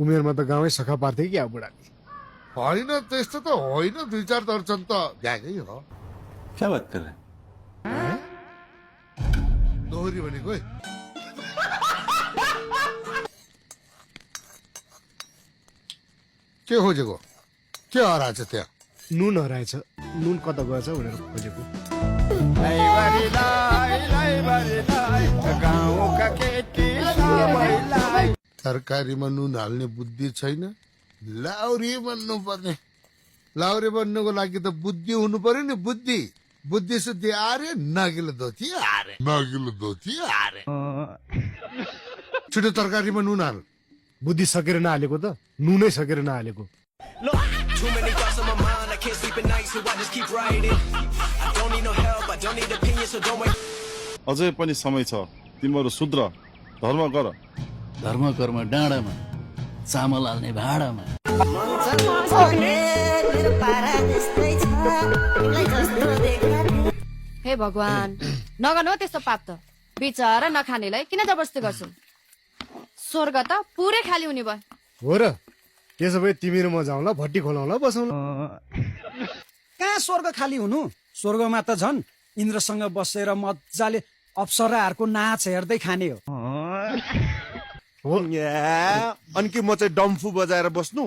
उमेरमा त गाउँै सखा पार्थे कि अब बुढाले। होइन त्यस्तो त होइन, 2-4 दर्जन त भ्यागै हो। क्या बात कर रहे हैं? दोहोरी भनेको है। के खोजेको? के हराएछ त्यहाँ? नुन हराएछ, नुन कता गएछ भनेर खोजेको। तरकारीमा नुन हाल्ने बुद्धि छैन, लाउरी बन्नु पर्ने। लाउरी बन्नुको लागि त बुद्धि हुनु पर्यो नि, बुद्धि। बुद्धि सुद्धि आरे, नागिलो धोती आरे, नागिलो धोती आरे। छिटो तरकारीमा नुन हाल। बुद्धि सकेर नहालेको त, नुनै सकेर नहालेको। Too many thoughts on my mind, I can't sleep at night, so I just keep writing. I don't need no help, I don't need opinions, so don't wait. अझै पनि समय छ, तिमीहरू शुद्र धर्म गर। धर्म कर्म डाँडामा, चामल हाल्ने भाँडामा। हे भगवान, नगर्नु हो त्यस्तो पाप त। बिचरा नखानेलाई किन जबरजस्ती गर्छु? स्वर्ग त पुरै खाली हुने भयो। हो र, त्यसो भए तिमी र म जाउँला, भट्टी खोलाउँला, बसौँला। कहाँ स्वर्ग खाली हुनु? स्वर्गमा त झन् इन्द्रसँग बसेर मजाले अप्सराहरूको नाच हेर्दै खाने हो। अनि के म चाहिँ डम्फु बजाएर बस्नु?